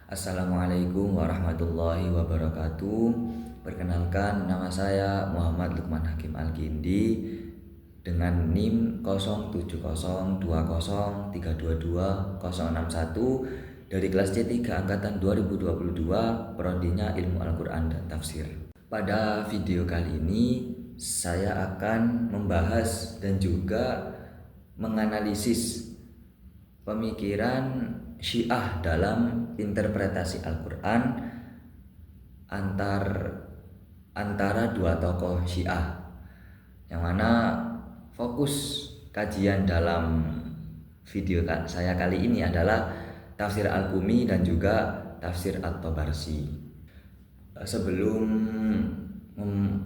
Assalamualaikum warahmatullahi wabarakatuh. Perkenalkan, nama saya Muhammad Lukman Hakim Al-Gindi dengan NIM 070203226061 dari kelas C3 angkatan 2022, prodinya Ilmu Al-Qur'an dan Tafsir. Pada video kali ini saya akan membahas dan juga menganalisis pemikiran Syiah dalam interpretasi Al-Quran antara dua tokoh Syiah, yang mana fokus kajian dalam video saya kali ini adalah tafsir Al-Qumi dan juga tafsir At-Tabarsi. Sebelum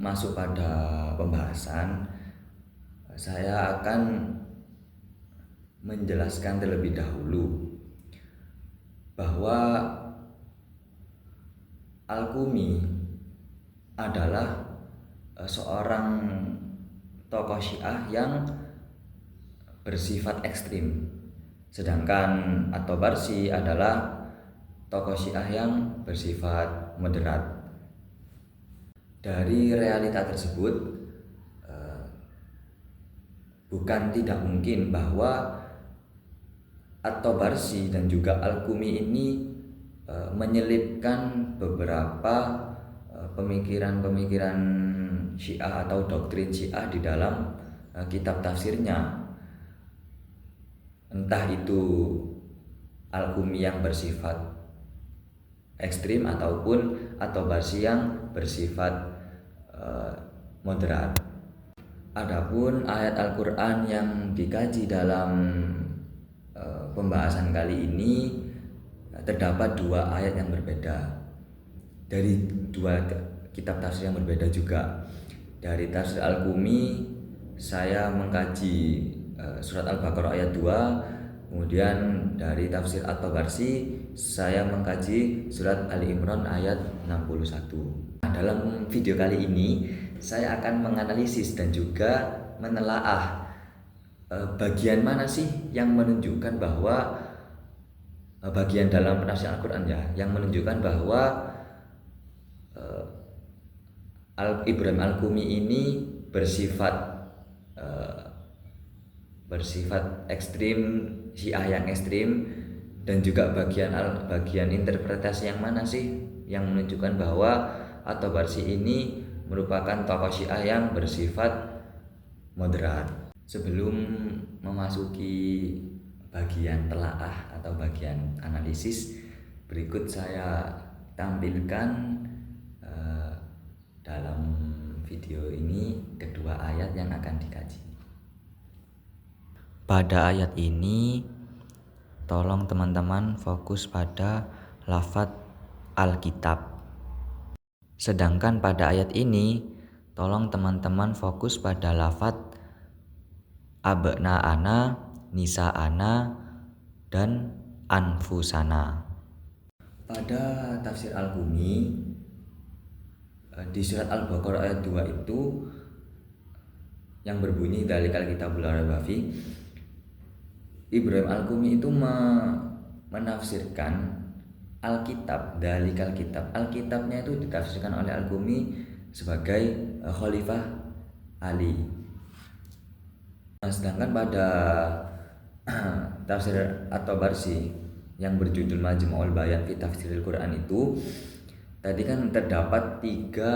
masuk pada pembahasan, saya akan menjelaskan terlebih dahulu bahwa Al-Qumi adalah seorang tokoh Syiah yang bersifat ekstrim, sedangkan At-Tabarsi adalah tokoh Syiah yang bersifat moderat. Dari realita tersebut, bukan tidak mungkin bahwa At-Tabarsi dan juga Al-Qumi ini menyelipkan beberapa pemikiran-pemikiran Syiah atau doktrin Syiah di dalam kitab tafsirnya. Entah itu Al-Qumi yang bersifat ekstrim ataupun At-Tabarsi yang bersifat moderat. Adapun ayat Al-Qur'an yang dikaji dalam pembahasan kali ini, terdapat dua ayat yang berbeda dari dua kitab tafsir yang berbeda juga. Dari tafsir Al-Qumi saya mengkaji surat Al-Baqarah ayat 2, kemudian dari tafsir At-Tabarsi saya mengkaji surat Ali Imran ayat 61. Nah, dalam video kali ini saya akan menganalisis dan juga menelaah bagian mana sih yang menunjukkan bahwa bagian dalam penafsiran Al-Quran yang menunjukkan bahwa Ibrahim Al-Qumi ini bersifat ekstrim, Syiah yang ekstrim, dan juga bagian interpretasi yang mana sih yang menunjukkan bahwa At-Tabarsi ini merupakan tokoh Syiah yang bersifat moderat. Sebelum memasuki bagian telaah atau bagian analisis, berikut saya tampilkan dalam video ini kedua ayat yang akan dikaji. Pada ayat ini, tolong teman-teman fokus pada lafadz Alkitab. Sedangkan pada ayat ini, tolong teman-teman fokus pada lafadz abna'ana, nisa'ana, dan anfusana. Pada tafsir Al-Qumi di surat Al-Baqarah ayat 2 itu yang berbunyi dzalikal kitabul la raiba fi, Ibrahim Al-Qumi itu menafsirkan Alkitab, dzalikal kitab. Alkitabnya itu ditafsirkan oleh Al-Qumi sebagai Khalifah Ali. Sedangkan pada tafsir At-Tabarsi yang berjudul Majmu'ul Bayan fi Tafsiril Quran itu, tadi kan terdapat tiga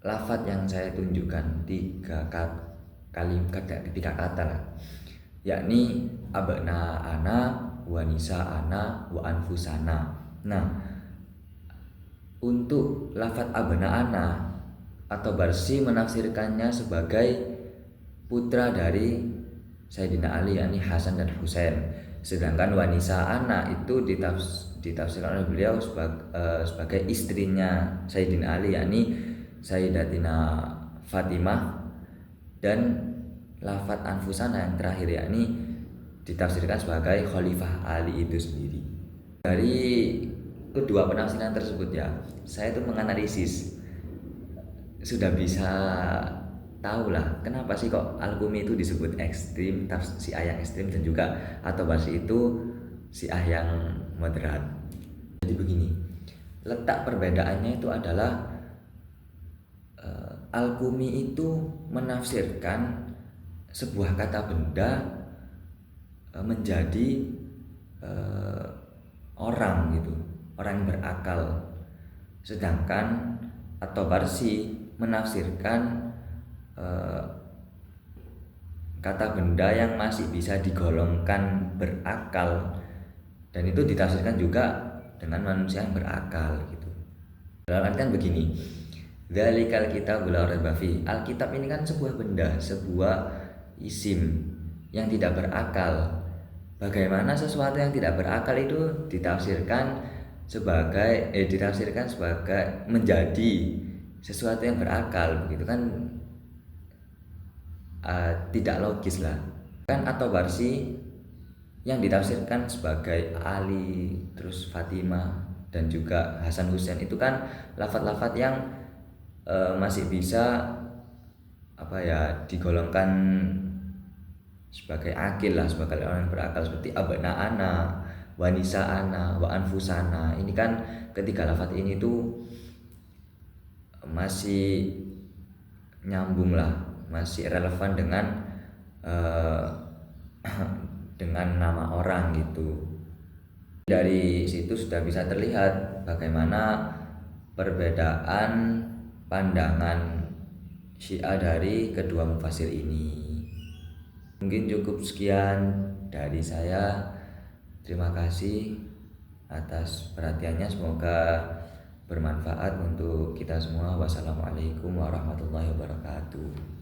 lafadz yang saya tunjukkan, tiga kata lah, yakni abna'ana, wa nisa'ana, wa anfusana. Nah, untuk lafadz abna'ana, At-Tabarsi menafsirkannya sebagai putra dari Sayyidina Ali, yakni Hasan dan Husain. Sedangkan wanisa anak itu ditafsirkan oleh beliau sebagai istrinya Sayyidina Ali, yakni Sayyidatina Fatimah. Dan lafadz anfusana yang terakhir yakni ditafsirkan sebagai Khalifah Ali itu sendiri. Dari kedua penafsiran tersebut saya itu menganalisis, sudah bisa tahulah kenapa sih kok Al-Qumi itu disebut ekstrim, Syiah yang ekstrim, dan juga At-Tabarsi itu Syiah yang moderat. Jadi begini, letak perbedaannya itu adalah Al-Qumi itu menafsirkan sebuah kata benda menjadi orang gitu, orang yang berakal. Sedangkan At-Tabarsi menafsirkan kata benda yang masih bisa digolongkan berakal, dan itu ditafsirkan juga dengan manusia yang berakal gitu. Dalam artian begini, dzalikal kitabul la raiba fi. Alkitab ini kan sebuah benda, sebuah isim yang tidak berakal. Bagaimana sesuatu yang tidak berakal itu ditafsirkan sebagai menjadi sesuatu yang berakal, begitu kan? Tidak logis lah kan. Atau Barsi yang ditafsirkan sebagai Ali, terus Fatimah, dan juga Hasan Husain itu kan lafadz-lafadz yang masih bisa digolongkan sebagai akil lah, sebagai orang yang berakal, seperti abna ana, wanisa ana, wa anfusana. Ini kan ketiga lafadz ini tuh masih nyambung lah, masih relevan dengan dengan nama orang gitu. Dari situ sudah bisa terlihat bagaimana perbedaan pandangan Syiah dari kedua mufasir ini. Mungkin cukup sekian dari saya. Terima kasih atas perhatiannya, semoga bermanfaat untuk kita semua. Wassalamualaikum warahmatullahi wabarakatuh.